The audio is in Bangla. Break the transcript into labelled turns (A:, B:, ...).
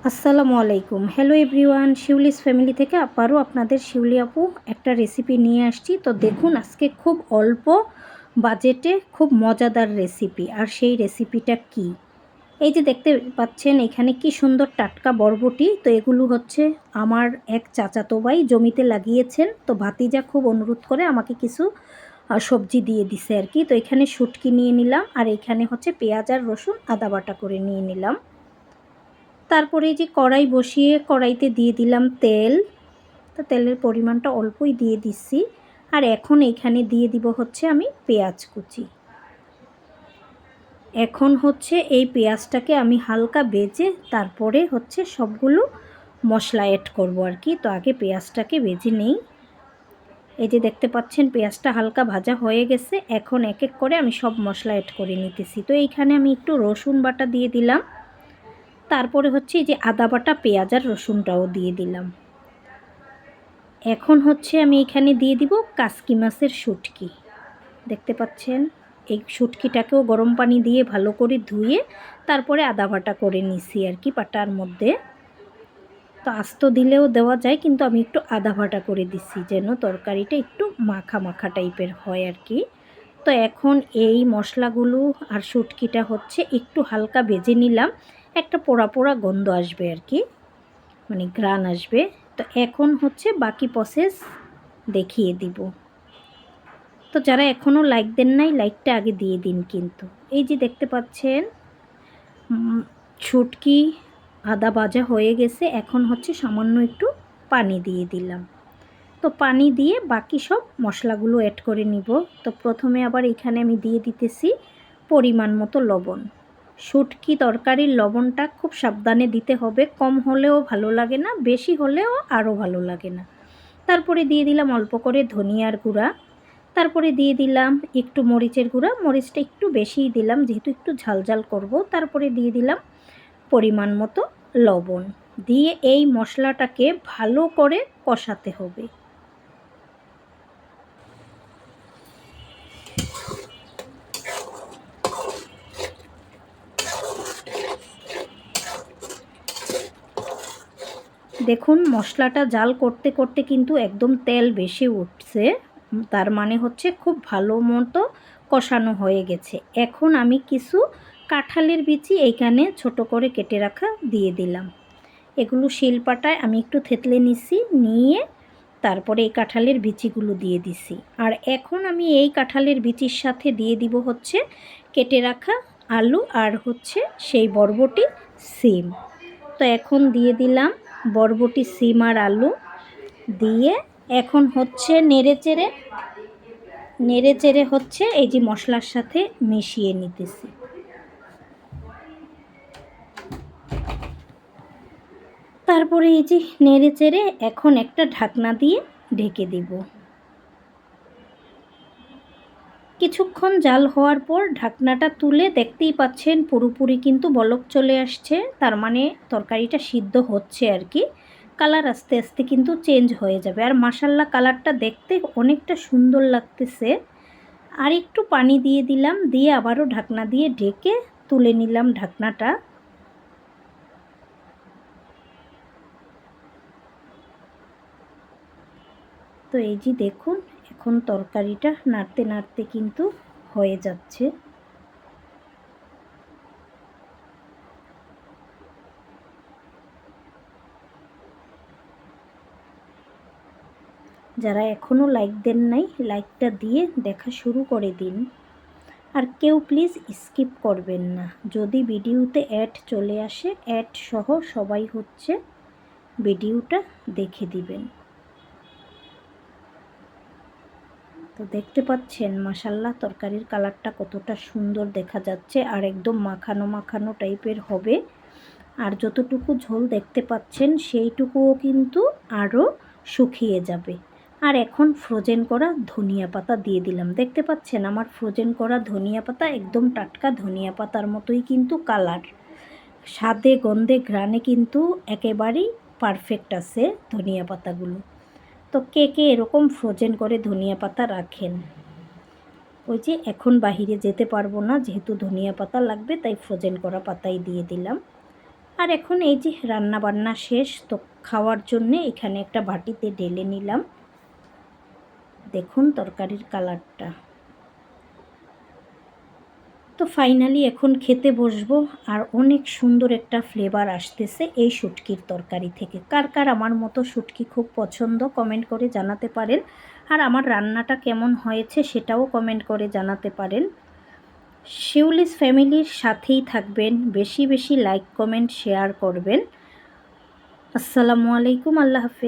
A: আসসালামু আলাইকুম। হ্যালো এভরিওয়ান, শিউলিস ফ্যামিলি থেকে আবারও আপনাদের শিউলি আপু একটা রেসিপি নিয়ে আসছি। তো দেখুন, আজকে খুব অল্প বাজেটে খুব মজাদার রেসিপি। আর সেই রেসিপিটা কি? এই যে দেখতে পাচ্ছেন এখানে কি সুন্দর টাটকা বরবটি। তো এগুলো হচ্ছে আমার এক চাচাতো ভাই জমিতে লাগিয়েছেন। তো ভাতিজা খুব অনুরোধ করে আমাকে কিছু সবজি দিয়ে দিছে আর কি। তো এখানে শুটকি নিয়ে নিলাম, আর এখানে হচ্ছে পেঁয়াজ আর রসুন আদা বাটা করে নিয়ে নিলাম। তারপরে যে কড়াই বসিয়ে কড়াইতে দিয়ে দিলাম তেল। তো তেলের পরিমাণটা অল্পই দিয়ে দিচ্ছি। আর এখন এখানে দিয়ে দিব হচ্ছে আমি পেঁয়াজ কুচি। এখন হচ্ছে এই পেঁয়াজটাকে আমি হালকা ভেজে তারপরে হচ্ছে সবগুলো মশলা অ্যাড করব আর কি। তো আগে পেঁয়াজটাকে ভেজে নেই। এই যে দেখতে পাচ্ছেন পেঁয়াজটা হালকা ভাজা হয়ে গেছে। এখন এক এক করে আমি সব মশলা অ্যাড করে নিতেছি। তো এইখানে আমি একটু রসুন বাটা দিয়ে দিলাম। তারপরে হচ্ছে এই যে আদা বাটা পেঁয়াজ আর রসুনটাও দিয়ে দিলাম। এখন হচ্ছে আমি এখানে দিয়ে দিব কাসকি মাছের শুটকি। দেখতে পাচ্ছেন এই শুটকিটাকেও গরম পানি দিয়ে ভালো করে ধুয়ে তারপরে আদা বাটা করে নিছি আর কি পাটার মধ্যে। তো আস্ত দিলেও দেওয়া যায়, কিন্তু আমি একটু আদা বাটা করে দিছি যেন তরকারিটা একটু মাখা মাখা টাইপের হয় আর কি। তো এখন এই মশলাগুলো আর শুটকিটা হচ্ছে একটু হালকা ভেজে নিলাম। একটা পোড়া পোড়া গন্ধ আসবে আর কি, মানে ঘ্রাণ আসবে। তো এখন হচ্ছে বাকি প্রসেস দেখিয়ে দিব। তো যারা এখনও লাইক দেন নাই, লাইকটা আগে দিয়ে দিন কিন্তু। এই যে দেখতে পাচ্ছেন শুটকি আদা ভাজা হয়ে গেছে। এখন হচ্ছে সামান্য একটু পানি দিয়ে দিলাম। তো পানি দিয়ে বাকি সব মশলাগুলো অ্যাড করে নিব। তো প্রথমে আবার এখানে আমি দিয়ে দিতেছি পরিমাণ মতো লবণ। শুটকি তরকারির লবণটা খুব সাবধানে দিতে হবে, কম হলেও ভালো লাগে না, বেশি হলেও আরও ভালো লাগে না। তারপরে দিয়ে দিলাম অল্প করে ধনিয়ার গুঁড়া। তারপরে দিয়ে দিলাম একটু মরিচের গুঁড়া, মরিচটা একটু বেশিই দিলাম যেহেতু একটু ঝালঝাল করব। তারপরে দিয়ে দিলাম পরিমাণ মতো লবণ। দিয়ে এই মশলাটাকে ভালো করে কষাতে হবে। দেখুন মশলাটা জাল করতে করতে কিন্তু একদম তেল বেশি উঠছে, তার মানে হচ্ছে খুব ভালো মতো কষানো হয়ে গেছে। এখন আমি কিছু কাঁঠালের বিচি এইখানে ছোট করে কেটে রাখা দিয়ে দিলাম। এগুলো শিলপাটায় আমি একটু থেতলে নিছি, নিয়ে তারপরে এই কাঁঠালের বিচিগুলো দিয়ে দিছি। আর এখন আমি এই কাঁঠালের বিচির সাথে দিয়ে দিব হচ্ছে কেটে রাখা আলু আর হচ্ছে সেই বরবটি সিম। তো এখন দিয়ে দিলাম বরবটি সিম আর আলু দিয়ে এখন হচ্ছে নেড়ে চেড়ে হচ্ছে এই যে মশলার সাথে মিশিয়ে নিতেছি। তারপরে এই যে নেড়ে চেড়ে এখন একটা ঢাকনা দিয়ে ঢেকে দিব। কিছুক্ষণ জাল হওয়ার পর ঢাকনাটা তুলে দেখতেই পাচ্ছেন পুরোপুরি কিন্তু বলক চলে আসছে, তার মানে তরকারিটা সিদ্ধ হচ্ছে আর কি। কালার আস্তে আস্তে কিন্তু চেঞ্জ হয়ে যাবে। আর মাশাল্লাহ কালারটা দেখতে অনেকটা সুন্দর লাগতেছে। আর একটু পানি দিয়ে দিলাম, দিয়ে আবারও ঢাকনা দিয়ে ঢেকে তুলে নিলাম ঢাকনাটা। তো এই যে দেখুন এখন তরকারিটা নাড়তে নাড়তে কিন্তু হয়ে যাচ্ছে। যারা এখনও লাইক দেন নাই, লাইকটা দিয়ে দেখা শুরু করে দিন। আর কেউ প্লিজ স্কিপ করবেন না। যদি ভিডিওতে অ্যাড চলে আসে, অ্যাড সহ সবাই হচ্ছে ভিডিওটা দেখে দিবেন। তো দেখতে পাচ্ছেন মাশাল্লাহ তরকারির কালারটা কতটা সুন্দর দেখা যাচ্ছে, আর একদম মাখানো মাখানো টাইপের হবে। আর যতটুকু ঝোল দেখতে পাচ্ছেন সেইটুকুও কিন্তু আরও শুকিয়ে যাবে। আর এখন ফ্রোজেন করা ধনিয়া পাতা দিয়ে দিলাম। দেখতে পাচ্ছেন আমার ফ্রোজেন করা ধনিয়া পাতা একদম টাটকা ধনিয়া পাতার মতোই কিন্তু কালার, স্বাদে গন্ধে ঘ্রাণে কিন্তু একেবারেই পারফেক্ট আছে ধনিয়া পাতাগুলো। তো কে কে এরকম ফ্রোজেন করে ধনিয়া পাতা রাখেন? ওই যে এখন বাহিরে যেতে পারবো না, যেহেতু ধনিয়া পাতা লাগবে তাই ফ্রোজেন করা পাতাই দিয়ে দিলাম। আর এখন এই যে রান্না বান্না শেষ, তো খাওয়ার জন্যে এখানে একটা বাটিতে ঢেলে নিলাম। দেখুন তরকারির কালারটা। তো ফাইনালি এখন খেতে বসবো। আর অনেক সুন্দর একটা ফ্লেভার আসতেছে এই শুটকির তরকারি থেকে। কার কার আমার মতো শুটকি খুব পছন্দ কমেন্ট করে জানাতে পারেন। আর আমার রান্নাটা কেমন হয়েছে সেটাও কমেন্ট করে জানাতে পারেন। শিউলিস ফ্যামিলির সাথেই থাকবেন, বেশি বেশি লাইক কমেন্ট শেয়ার করবেন। আসসালামু আলাইকুম, আল্লাহ হাফেজ।